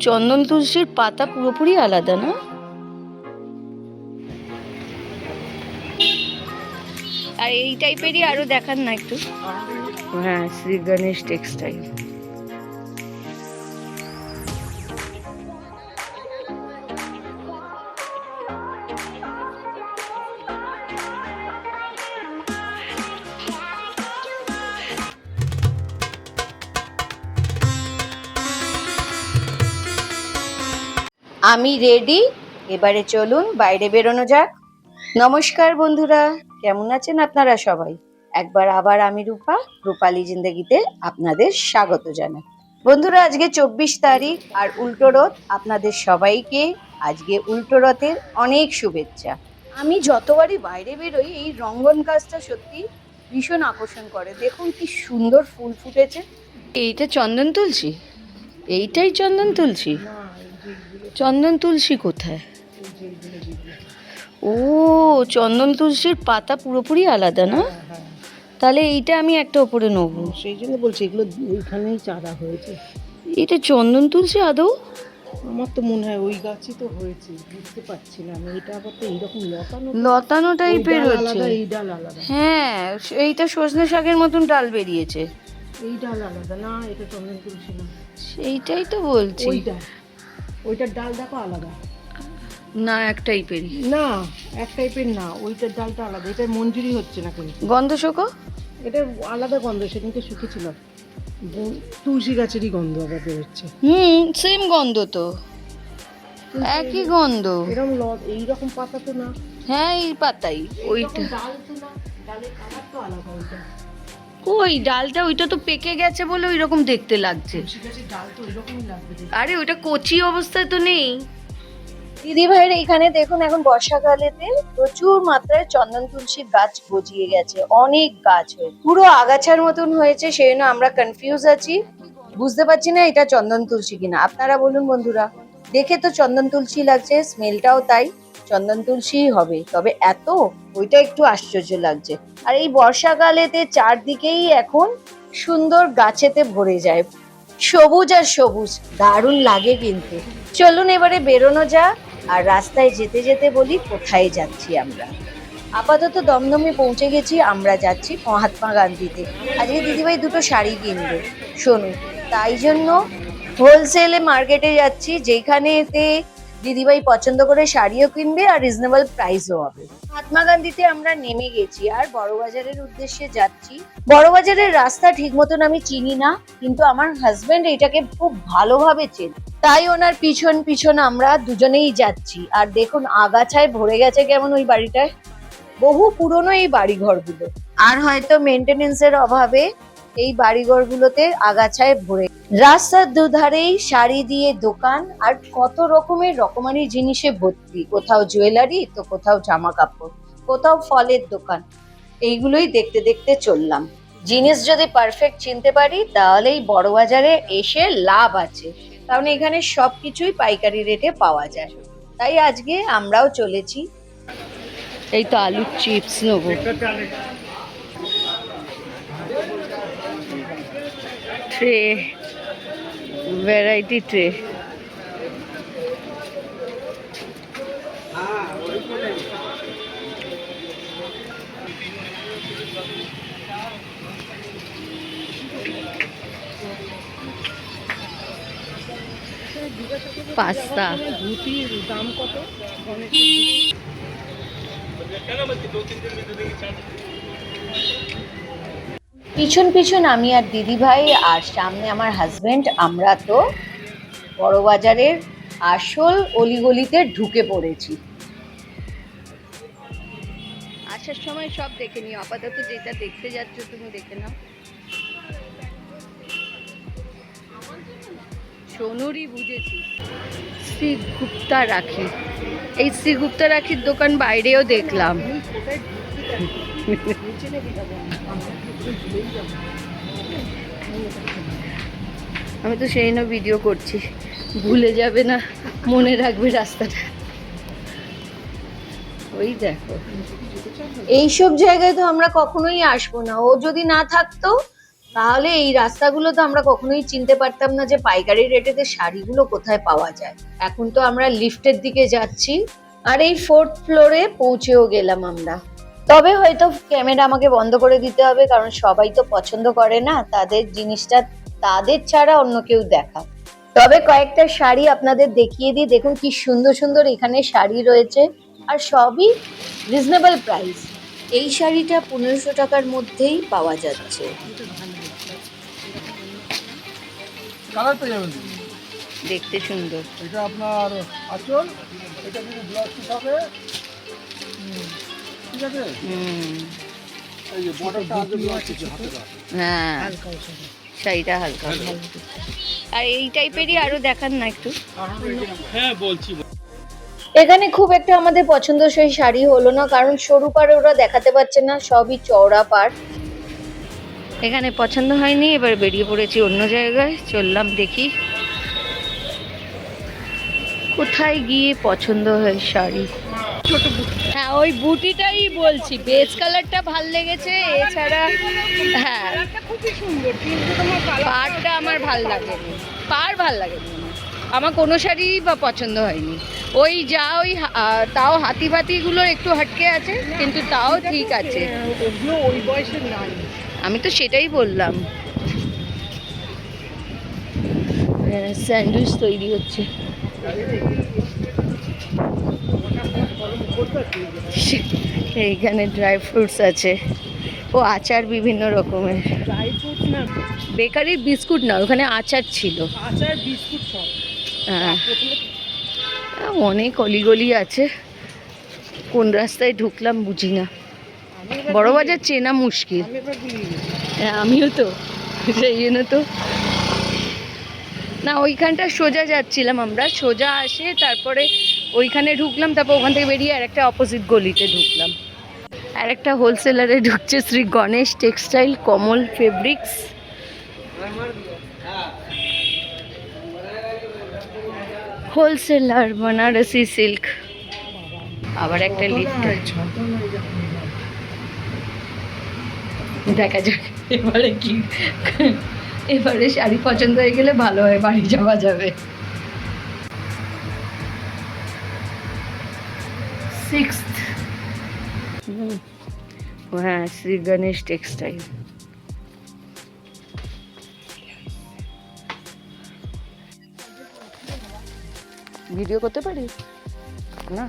চন্দন তুলসীর পাতা পুরোপুরি আলাদা না? আর এই টাইপেরই আরো দেখান না একটু। হ্যাঁ, শ্রী গণেশ টেক্সটাইল। আমি রেডি, এবারে চলুন বাইরে বেরোনো যাক। নমস্কার বন্ধুরা, কেমন আছেন আপনারা সবাই? একবার আবার আমি রূপালী জিন্দেগিতে আপনাদের স্বাগত জানাই। বন্ধুরা, আজকে 24 তারিখ আর উল্টো রথ। আপনাদের সবাইকে আজকে উল্টো রথের অনেক শুভেচ্ছা। আমি যতবারই বাইরে বেরোই এই রঙ্গন গাছটা সত্যি ভীষণ আকর্ষণ করে। দেখুন কি সুন্দর ফুল ফুটেছে। এইটা চন্দন তুলসী? এইটাই চন্দন তুলসী? চন্দন তুলসী কোথায়? ও, চন্দন তুলসীর পাতা পুরোপুরি আলাদা না? তাহলে এইটা আমি একটা ওপরে নেবো। সেই জন্য বলছি এগুলো ওইখানেই চারা হয়েছে। এটা চন্দন তুলসী আদৌ? আমার তো মনে হয় ওই গাছই তো হয়েছে, বুঝতে পারছি না আমি। এটা আবার তো এইরকম লতানো লতানো টাইপের হচ্ছে। এই ডাল আলাদা। হ্যাঁ, এইটা সজনে শাকের মতন ডাল বেরিয়েছে। এই ডাল আলাদা না, এটা চন্দন তুলসী না। সেইটাই তো বলছি। ওইটার ডাল দেখো আলাদা না, এক টাইপেরই না, এক টাইপের না, ওইটার ডালটা আলাদা। এটা মঞ্জুরি হচ্ছে না কিন্তু। গন্ধ শোকো, এটা আলাদা গন্ধ। সেদিনকে শুকেছিল, তুলসী গাছেরই গন্ধ আবার বেরোচ্ছে। সেম গন্ধ তো, একই গন্ধ। এরকম এইরকম পাতা তো না। হ্যাঁ, এই পাতাই ওইটা। ডাল তো না, ডালের কালার তো আলাদা। ওইটা ওই ডালটা, ওইটা তো পেকে গেছে বলে ওই রকম দেখতে লাগছে। তুলসী গাছের ডাল তো ওইরকমই লাগবে। আরে ওইটা কচি অবস্থায় তো নেই। দিদি ভাইয়ের এখানে দেখুন, এখন বর্ষাকালেতে প্রচুর মাত্রায় চন্দন তুলসীর গাছ গজিয়ে গেছে। অনেক গাছ হয়ে পুরো আগাছার মতন হয়েছে, সেই জন্য আমরা কনফিউজ আছি, বুঝতে পারছি না এটা চন্দন তুলসী কিনা। আপনারা বলুন বন্ধুরা, দেখে তো চন্দন তুলসী লাগছে, স্মেলটাও তাই চন্দন তুলসীই হবে, তবে এত ওইটা একটু আশ্চর্য লাগছে। আর এই বর্ষাকালেতে চারদিকেই এখন সুন্দর গাছেতে ভরে যায়, সবুজ আর সবুজ, দারুণ লাগে কিন্তু। চলুন এবারে বেরোনো যাক, আর রাস্তায় যেতে যেতে বলি কোথায় যাচ্ছি আমরা। আপাতত দমদমে পৌঁছে গেছি, আমরা যাচ্ছি মহাত্মা গান্ধীতে। আজকে দিদিভাই দুটো শাড়ি কিনবে, শোনো, তাই জন্য হোলসেলে মার্কেটে যাচ্ছি, যেখানেতে দিদিভাই পছন্দ করে শাড়িও কিনবে আর রিজনেবল প্রাইসও হবে। মহাত্মা গান্ধীতে আমরা নেমে গেছি আর বড়বাজারের উদ্দেশ্যে যাচ্ছি। বড়বাজারের রাস্তা ঠিক মতন আমি চিনি না, কিন্তু আমার হাজবেন্ড এটাকে খুব ভালোভাবে চেনে, তাই ওনার পিছন পিছন আমরা দুজনেই যাচ্ছি। আর দেখুন আগাছায় ভরে গেছে কেমন ওই বাড়িটায়, বহু পুরনো এই বাড়িঘরগুলো, আর হয়তো মেনটেনেন্সের অভাবে এই বাড়িঘরগুলোতে আগাছায় ভরে। রাস্তার দুধারেই শাড়ি দিয়ে দোকান আর কত রকমের রকমারি জিনিসে ভর্তি, কোথাও জুয়েলারি তো কোথাও জামা কাপড়, কোথাও ফলের দোকান। এইগুলোই দেখতে দেখতে চললাম। জিনিস যদি পারফেক্ট চিনতে পারি তাহলেই বড় বাজারে এসে লাভ আছে, কারণ এখানে সবকিছুই পাইকারি রেটে পাওয়া যায়। তাই আজকে আমরাও চলেছি। এই তো আলুর চিপস নেবো। Tray, variety tray. পাস্তা, ধুতির দাম কত? পিছন পিছন আমি আর দিদি ভাই, আর সামনে আমার হাজবেন্ড, আমরা তো বড় বাজারের আসল অলিগলিতে ঢুকে পড়েছি। আসার সময় সব দেখে নিও, আপাতত যেটা দেখতে যাচ্ছ তুমি দেখে নাও। সোনুরই বুঝেছি, শ্রী গুপ্তা রাখি। এই শ্রী গুপ্তা রাখির দোকান বাইরেও দেখলাম। আমি তো সেই না ভিডিও করছি, ভুলে যাবে না, মনে রাখবে রাস্তাটা। ওই দেখো, এইসব জায়গায় তো আমরা কখনোই আসবো না। ও যদি না থাকতো তাহলে এই রাস্তাগুলো তো আমরা কখনোই চিনতে পারতাম না যে পাইকারি রেটেতে শাড়িগুলো কোথায় পাওয়া যায়। এখন তো আমরা লিফটের দিকে যাচ্ছি আর এই 4th ফ্লোরে পৌঁছেও গেলাম আমরা। তবে হয়তো ক্যামেরা আমাকে বন্ধ করে দিতে হবে, কারণ সবাই তো পছন্দ করে না তাদের জিনিসটা তাদের ছাড়া অন্য কেউ দেখা। তবে কয়েকটা শাড়ি আপনাদের দেখিয়ে দিই। দেখুন কি সুন্দর সুন্দর এখানে শাড়ি রয়েছে আর সবই রিজনেবল প্রাইস। এই শাড়িটা 1500 টাকার মধ্যেই পাওয়া যাচ্ছে। কালার পেয়ে যাবেন। দেখতে সুন্দর। এটা আপনার আঁচল, এটা কিন্তু ব্লাউজ পিস হবে। ঠিক আছে, এই যে বর্ডারটা আগে ব্লাউজ পিস হাতে দাও। হ্যাঁ, হালকা শাড়ি। শাড়িটা হালকা। আর এই টাইপেরই আরো দেখান না একটু। হ্যাঁ বলছি। এখানে খুব একটা আমাদের পছন্দসই শাড়ি হলো না, কারণ সরু পাড়ে ওরা দেখাতে পারছে না, সবই চওড়া পাড়। এখানে পছন্দ হয়নি, এবার বেরিয়ে পড়েছি অন্য জায়গায়। চললাম দেখি কোথায় গিয়ে পছন্দ হয় শাড়ি। হ্যাঁ, ওই বুটিটাই বলছি, বেজ কালারটা ভাল লেগেছে। এছাড়া হ্যাঁ, খুবই সুন্দর, কিন্তু তোমার পাড়টা আমার ভাল লাগেনি। পাড় ভাল লাগেনি আমার, কোনো শাড়ি বা পছন্দ হয়নি। ওই যা ওই তাও হাতি ফাতিগুলো একটু হটকে আছে, কিন্তু তাও ঠিক আছে। ওগুলো ওই বয়সের নাই। আমি তো সেটাই বললাম। স্যান্ডউইচ তৈরি হচ্ছে। এইখানে ড্রাই ফ্রুটস আছে, ও আচার বিভিন্ন রকমের। ড্রাই ফ্রুটস না, বেকারির বিস্কুট না, ওখানে আচার ছিল। আচার বিস্কুট সব। হ্যাঁ, অনেক অলিগলি আছে, কোন রাস্তায় ঢুকলাম বুঝি না। বড় বাজার চেনা মুশকিল। আমি এবার ভুলে গেছি। হ্যাঁ, আমিও তো, সেই জন্য তো না, ওইখানটা সোজা যাচ্ছিলাম আমরা, সোজা আসে তারপরে ওইখানে ঢুকলাম, তারপর ওখান থেকে বেরিয়ে আর একটা অপোজিট গলিতে ঢুকলাম। আর একটা হোলসেলারে ঢুকছে, শ্রী গণেশ টেক্সটাইল, কমল ফেব্রিক্স। Wholesaler Banarasi silk. আবার একটা লিফট, দেখা যাক এবারে কি। এবারে শাড়ি পছন্দ হয়ে গেলে ভালো হয়, বাড়ি যাওয়া যাবে। 6th, হ্যাঁ, শ্রী গণেশ টেক্সটাইল। ভিডিও করতে পারি না।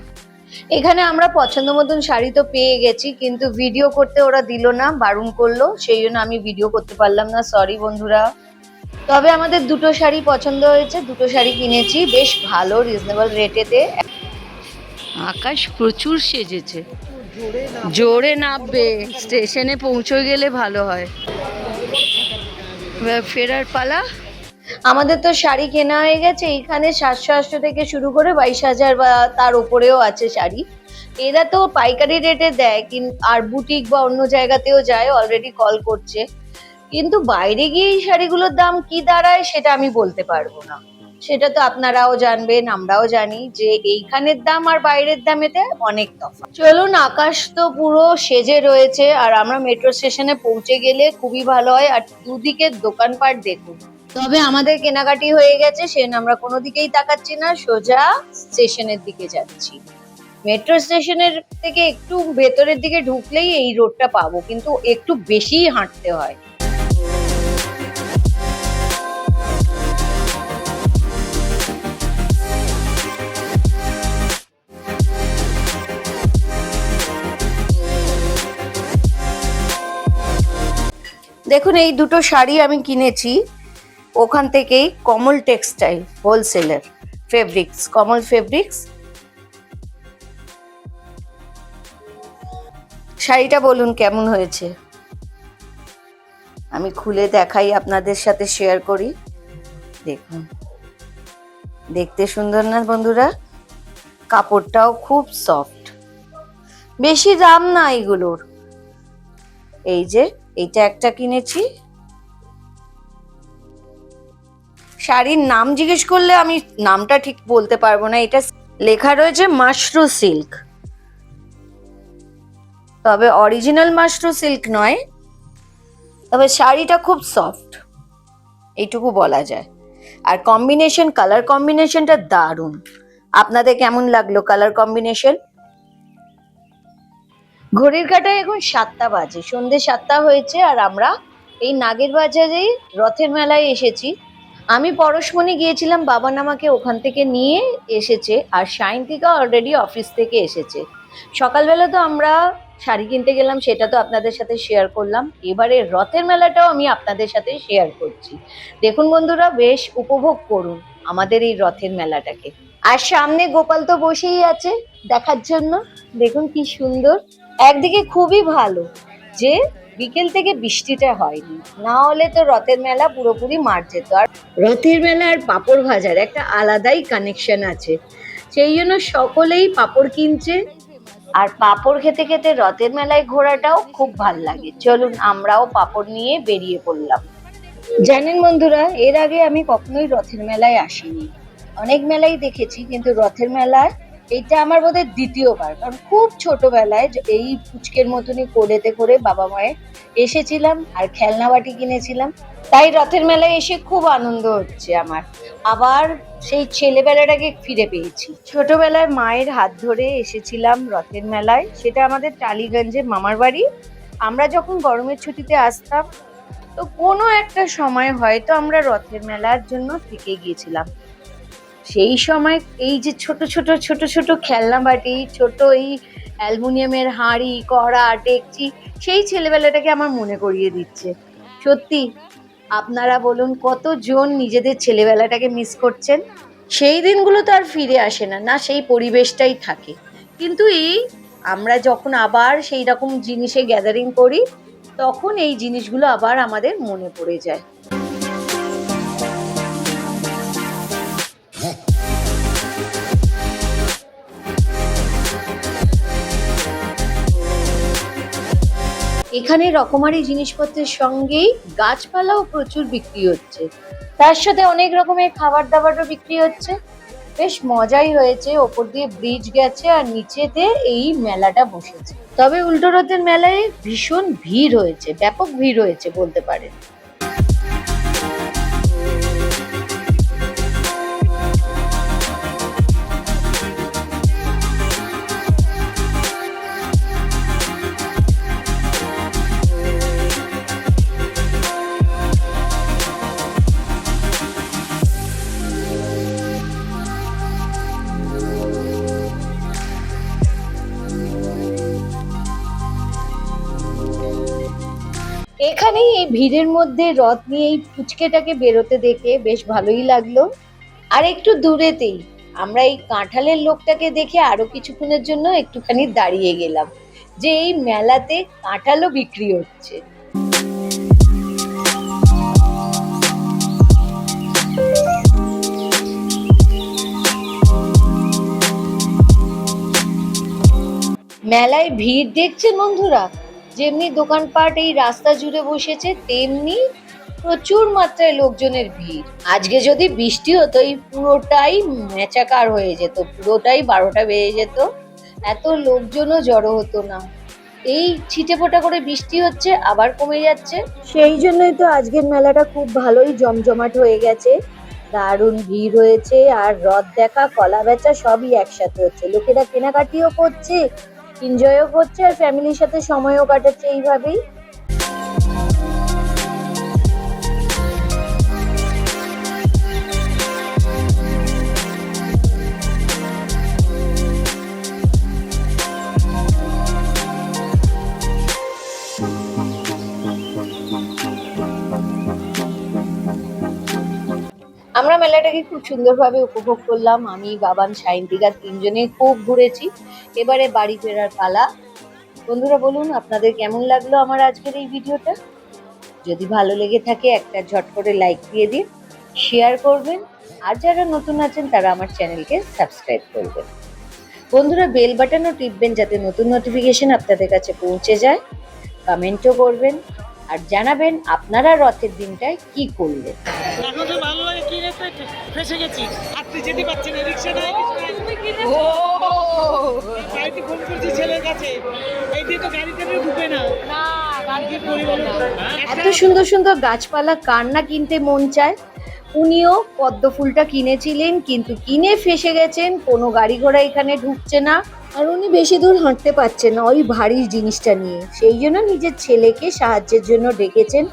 এখানে আমরা পছন্দ মতন শাড়ি তো পেয়ে গেছি, কিন্তু ভিডিও করতে ওরা দিল না, বারণ করলো, সেই জন্য আমি ভিডিও করতে পারলাম না, সরি বন্ধুরা। তবে আমাদের দুটো শাড়ি পছন্দ হয়েছে, দুটো শাড়ি কিনেছি বেশ ভালো রিজনেবল রেটেতে। আকাশ প্রচুর সেজেছে, জোরে নামবে, স্টেশনে পৌঁছে গেলে ভালো হয়। ফেরার পালা। আমাদের তো শাড়ি কেনা হয়ে গেছে। এইখানে 700-800 থেকে শুরু করে 22,000 বা তার উপরেও আছে শাড়ি। এরা তো পাইকারি রেটে দেয়, কিন্তু আর বুটিক বা অন্য জায়গাতেও যায়, অলরেডি কল করছে। কিন্তু বাইরে গিয়ে এই শাড়িগুলোর দাম কি দাঁড়ায় সেটা আমি বলতে পারবো না। সেটা তো আপনারাও জানবেন, আমরাও জানি যে এইখানের দাম আর বাইরের দামেতে অনেক তফাৎ। চলুন, আকাশ তো পুরো সেজে রয়েছে আর আমরা মেট্রো স্টেশনে পৌঁছে গেলে খুবই ভালো হয়। আর দুদিকের দোকানপাট দেখুন। তবে আমাদের কেনাকাটি হয়ে গেছে, সেজন্য আমরা কোনো দিকেই তাকাচ্ছি না, সোজা স্টেশনের দিকে যাচ্ছি। মেট্রো স্টেশনের থেকে একটু ভেতরের দিকে ঢুকলেই এই রোডটা পাবো, কিন্তু একটু বেশিই হাঁটতে হয়। দেখুন, এই দুটো শাড়ি আমি কিনেছি ওখান থেকেই, কমল টেক্সটাইল হোলসেলার ফেব্রিক্স, কমল ফেব্রিক্স। শাড়িটা বলুন কেমন হয়েছে, আমি খুলে দেখাই, আপনাদের সাথে শেয়ার করি। দেখুন, দেখতে সুন্দর না বন্ধুরা? কাপড়টাও খুব সফট, বেশি দাম না এগুলোর। এই যে এইটা একটা কিনেছি। শাড়ির নাম জিজ্ঞেস করলে আমি নামটা ঠিক বলতে পারবো না, এটা লেখা রয়েছে মাশরু সিল্ক, তবে অরিজিনাল মাশরু সিল্ক নয়, তবে শাড়িটা খুব সফট, এইটুকু বলা যায়। আর কালার কম্বিনেশনটা দারুণ। আপনাদের কেমন লাগলো কালার কম্বিনেশন? ঘড়ির কাঁটায় এখন 7টা বাজে, সন্ধে 7টা হয়েছে। আর আমরা এই নাগের বাজারে রথের মেলায় এসেছি। আমি পরশমণি গিয়েছিলাম, বাবা আমাকে ওখান থেকে নিয়ে এসেছে। আর সায়ন্তিকা অলরেডি অফিস থেকে এসেছে। সকালবেলা তো আমরা শাড়ি কিনতে গেলাম, সেটা তো আপনাদের সাথে শেয়ার করলাম। এবারে রথের মেলাটাও আমি আপনাদের সাথে শেয়ার করছি। দেখুন বন্ধুরা, বেশ উপভোগ করুন আমাদের এই রথের মেলাটাকে। আর সামনে গোপাল তো বসেই আছে দেখার জন্য। দেখুন কি সুন্দর। একদিকে খুবই ভালো যে বিকেল থেকে বৃষ্টিটা হয়নি, না হলে তো রথের মেলা পুরোপুরি মার যেত। আর রথের মেলা আর পাঁপড় ভাজার একটা আলাদাই কানেকশন আছে, সেই জন্য সকলেই পাঁপড় কিনছে। আর পাঁপড় খেতে খেতে রথের মেলায় ঘোরাটাও খুব ভাল লাগে। চলুন আমরাও পাঁপড় নিয়ে বেরিয়ে পড়লাম। জানেন বন্ধুরা, এর আগে আমি কখনোই রথের মেলায় আসিনি। অনেক মেলাই দেখেছি, কিন্তু রথের মেলায় এটা আমার বোধহয় দ্বিতীয়বার। কারণ খুব ছোটবেলায় এই পুচকের মতনই কোলেতে করে বাবা মায়ের এসেছিলাম আর খেলনা বাটি কিনেছিলাম। তাই রথের মেলায় এসে খুব আনন্দ হচ্ছে আমার। আবার সেই ছেলেবেলাটাকে ফিরে পেয়েছি। ছোটবেলায় মায়ের হাত ধরে এসেছিলাম রথের মেলায়, সেটা আমাদের টালিগঞ্জে মামার বাড়ি। আমরা যখন গরমের ছুটিতে আসতাম, তো কোনো একটা সময় হয়তো আমরা রথের মেলার জন্য থেকে গিয়েছিলাম। সেই সময় এই যে ছোট ছোট ছোট ছোট খেলনা বাটি, ছোট এই অ্যালুমিনিয়ামের হাঁড়ি, কড়া, ডেকচি, সেই ছেলেবেলাটাকে আমার মনে করিয়ে দিচ্ছে। সত্যি আপনারা বলুন, কতজন নিজেদের ছেলেবেলাটাকে মিস করছেন? সেই দিনগুলো তো আর ফিরে আসে না, না সেই পরিবেশটাই থাকে। কিন্তু এই আমরা যখন আবার সেই রকম জিনিসে গ্যাদারিং করি, তখন এই জিনিসগুলো আবার আমাদের মনে পড়ে যায়। এখানে রকমারি জিনিসপত্রের সঙ্গেই গাছপালাও প্রচুর বিক্রি হচ্ছে। তার সাথে অনেক রকমের খাবার দাবারও বিক্রি হচ্ছে। বেশ মজাই হয়েছে। ওপর দিয়ে ব্রিজ গেছে আর নিচেতে এই মেলাটা বসেছে। তবে উল্টো রথের মেলায় ভীষণ ভিড় হয়েছে, ব্যাপক ভিড় হয়েছে বলতে পারেন। এখানে এই ভিড়ের মধ্যে রথ নিয়ে এই পুচকেটাকে বেরোতে দেখে বেশ ভালোই লাগলো। আর একটু দূরেতেই আমরা এই কাঁঠালের লোকটাকে দেখে আরো কিছুক্ষণের জন্য একটুখানি দাঁড়িয়ে গেলাম, যে এই মেলাতে কাঁঠালও বিক্রি হচ্ছে। মেলায় ভিড় দেখছেন বন্ধুরা, যেমনি দোকানপাট এই রাস্তা জুড়ে বসেছে, তেমনি প্রচুর মাত্রায় লোকজনের ভিড়। আজকে যদি বৃষ্টি হতো, এই পুরোটাই মেচাকার হয়ে যেত, পুরোটাই 12টা বেজে যেত, এত লোকজনও জড়ো হতো না। এই ছিটে ফোটা করে বৃষ্টি হচ্ছে, আবার কমে যাচ্ছে। সেই জন্যই তো আজকের মেলাটা খুব ভালোই জমজমাট হয়ে গেছে। দারুণ ভিড় হয়েছে। আর রথ দেখা, কলা বেচা সবই একসাথে হচ্ছে। লোকেরা কেনাকাটিও করছে, এনজয়ও করছে, আর ফ্যামিলির সাথে সময়ও কাটাচ্ছে এইভাবেই। আমরা মেলাটাকে খুব সুন্দরভাবে উপভোগ করলাম। আমি, বাবান, সায়ন্তিকা তিনজনে খুব ঘুরেছি। এবারে বাড়ি ফেরার পালা। বন্ধুরা বলুন, আপনাদের কেমন লাগলো আমার আজকের এই ভিডিওটা? যদি ভালো লেগে থাকে একটা ঝট করে লাইক দিয়ে দিন, শেয়ার করবেন। আর যারা নতুন আছেন তারা আমার চ্যানেলকে সাবস্ক্রাইব করবেন। বন্ধুরা বেল বাটনও টিপবেন, যাতে নতুন নোটিফিকেশন আপনাদের কাছে পৌঁছে যায়। কমেন্টও করবেন আর জানাবেন আপনারা রথের দিনটায় কি করলেন। এখন তো ভালো লাগে, কি রে ফেসে গেছি, আপনি যেতে পারছেন না, রিকশা নাই। ও বাড়িতে ফোন করছি ছেলের কাছে, এই দিয়ে তো গাড়িতে ঢুকে না। এত সুন্দর সুন্দর গাছপালা কার না কিনতে মন চায়। উনিও পদ্ম ফুলটা কিনেছিলেন, কিন্তু কিনে ফেঁসে গেছেন, কোনো গাড়ি ঘোড়া এখানে ঢুকছে না। আর উনি বেশি দূর হাঁটতে পারছেন না ওই ভারী জিনিসটা নিয়ে, সেই জন্য নিজের ছেলেকে সাহায্যের জন্য ডেকেছেন।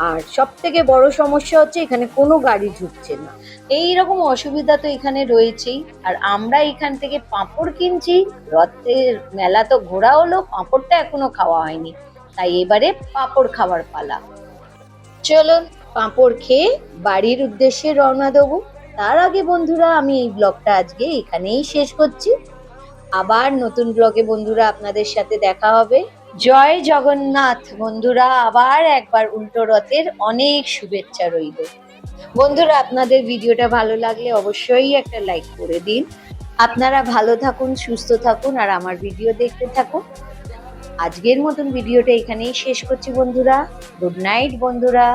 আর সব থেকে বড় সমস্যা হচ্ছে এখানে কোনো গাড়ি ঢুকছে না। এই রকম অসুবিধা তো এখানে রয়েছেই। আর আমরা এখান থেকে পাঁপড় কিনছি, রথের মেলা তো ঘোরা হলো, পাঁপড়টা এখনো খাওয়া হয়নি, তাই এবারে পাঁপড় খাওয়ার পালা। চলুন পাঁপড় খেয়ে বাড়ির উদ্দেশ্যে রওনা দেবো। তার আগে বন্ধুরা, আমি এই ব্লগটা আজকে এখানেই শেষ করছি। আবার নতুন ব্লগে বন্ধুরা আপনাদের সাথে দেখা হবে। জয় জগন্নাথ বন্ধুরা, আবার একবার উল্টো রথের অনেক শুভেচ্ছা রইল। বন্ধুরা, আপনাদের ভিডিওটা ভালো লাগলে অবশ্যই একটা লাইক করে দিন। আপনারা ভালো থাকুন, সুস্থ থাকুন, আর আমার ভিডিও দেখতে থাকুন। আজকের মতন ভিডিওটা এখানেই শেষ করছি বন্ধুরা। গুড নাইট বন্ধুরা।